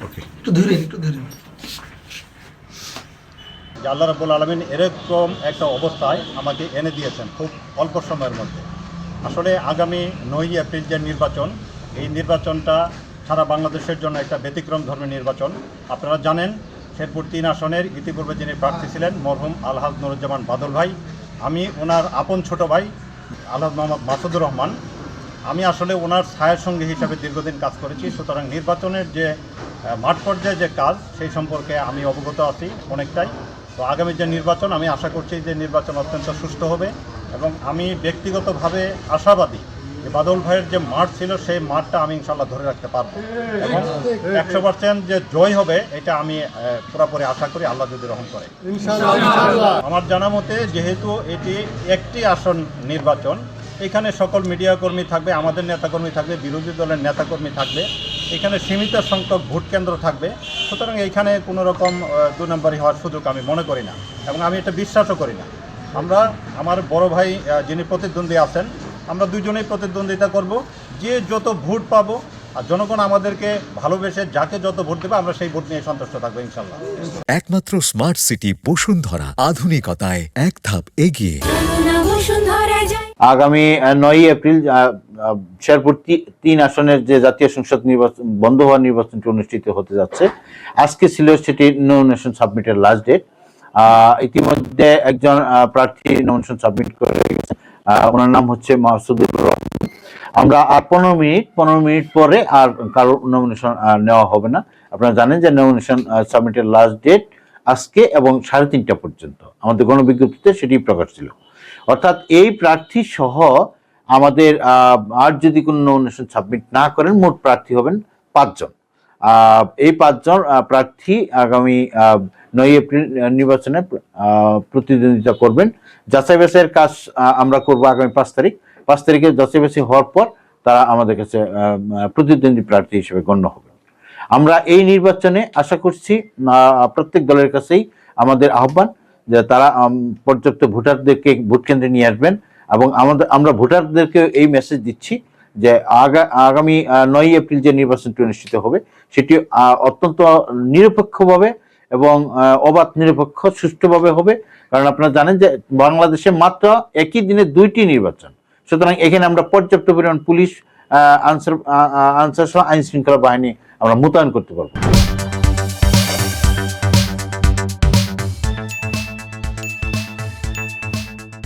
ওকে, একটু ধরে আল্লাহ রাব্বুল আলামিন এরকম একটা অবস্থায় আমাকে এনে দিয়েছেন খুব অল্প সময়ের মধ্যে। আসলে আগামী 9ই এপ্রিল যে নির্বাচন, এই নির্বাচনটা সারা বাংলাদেশের জন্য একটা ব্যতিক্রম ধর্মের নির্বাচন। আপনারা জানেন শেরপুর 3 আসনের ইতিপূর্বে যিনি প্রার্থী ছিলেন মরহুম আলহাজ নুরুজ্জামান বাদল ভাই, আমি ওনার আপন ছোট ভাই আলহাজ মোহাম্মদ মাসুদুর রহমান, আমি আসলে ওনার ছায়ার সঙ্গী হিসাবে দীর্ঘদিন কাজ করেছি। সুতরাং নির্বাচনের যে মাঠ পর্যায়ে যে কাজ সেই সম্পর্কে আমি অবগত আছি অনেকটাই। তো আগামী যে নির্বাচন, আমি আশা করছি যে নির্বাচন অত্যন্ত সুষ্ঠু হবে এবং আমি ব্যক্তিগতভাবে আশাবাদী যে বাদল ভাইয়ের যে মাঠ ছিল সেই মাঠটা আমি ইনশাল্লাহ ধরে রাখতে পারবো এবং 100% যে জয় হবে এটা আমি পুরোপুরি আশা করি, আল্লাহ যদি রহম করে। আমার জানা মতে যেহেতু এটি একটি আসন নির্বাচন, এখানে সকল মিডিয়া কর্মী থাকবে, আমাদের নেতাকর্মী থাকবে, বিরোধী দলের নেতাকর্মী থাকবে, এখানে সীমিত সংখ্যক ভোট কেন্দ্র থাকবে। সুতরাং এইখানে কোনো রকম 2 নম্বরই হওয়ার সুযোগ আমি মনে করি না এবং আমি এটা বিশ্বাসও করি না। আমরা আমার বড় ভাই যিনি প্রতিদ্বন্দ্বী আছেন, আমরা দুজনেই প্রতিদ্বন্দ্বিতা করব, যে যত ভোট পাবো আর জনগণ আমাদেরকে ভালোবেসে যাকে যত ভোট দেবে আমরা সেই ভোট নিয়ে সন্তুষ্ট থাকবো ইনশাল্লাহ। একমাত্র স্মার্ট সিটি বসুন্ধরা, আধুনিকতায় এক ধাপ এগিয়ে। আগামী 9ই এপ্রিল শেরপুর 3 আসনের যে জাতীয় সংসদ নির্বাচন বন্ধ হওয়া নির্বাচনটি অনুষ্ঠিত হতে যাচ্ছে। আজকে ছিল সেটি নমিনেশন সাবমিটের লাস্ট ডেট। ইতিমধ্যে একজন প্রার্থী নমিনেশন সাবমিট করে গেছেন, ওনার নাম হচ্ছে মাসুদুর রহমান। আমরা আর 15 মিনিট পরে আর কারো নমিনেশন নেওয়া হবে না। আপনারা জানেন যে নমিনেশন সাবমিটের লাস্ট ডেট আজকে এবং 3:30 পর্যন্ত আমাদের গণবিজ্ঞপ্তিতে সেটি প্রকাশ ছিল। অর্থাৎ এই প্রার্থী সহ আমাদের আর যদি কোনো নমিনেশন সাবমিট না করেন মোট প্রার্থী হবেন 5 জন। এই 5 জন প্রার্থী আগামী 9 এপ্রিল নির্বাচনে প্রতিদ্বন্দ্বিতা করবেন। যাচাই বাছাইয়ের কাজ আমরা করব আগামী 5 তারিখ। 5 তারিখে যাচাই বাছাই হওয়ার পর তারা আমাদের কাছে প্রতিদ্বন্দ্বী প্রার্থী হিসেবে গণ্য হবে। আমরা এই নির্বাচনে আশা করছি প্রত্যেক দলের কাছেই আমাদের আহ্বান যে তারা পর্যাপ্ত ভোটারদেরকে ভোট কেন্দ্রে নিয়ে আসবেন এবং আমরা ভোটারদেরকে এই মেসেজ দিচ্ছি যে আগামী 9 এপ্রিল যে নির্বাচনটি অনুষ্ঠিত হবে সেটি অত্যন্ত নিরপেক্ষভাবে এবং অবাধ নিরপেক্ষ সুষ্ঠুভাবে হবে। কারণ আপনারা জানেন যে বাংলাদেশে মাত্র একই দিনে 2টি নির্বাচন। সুতরাং এখানে আমরা পর্যাপ্ত পরিমাণ পুলিশ আনসার সহ আইন শৃঙ্খলা বাহিনী আমরা মোতায়েন করতে পারবো।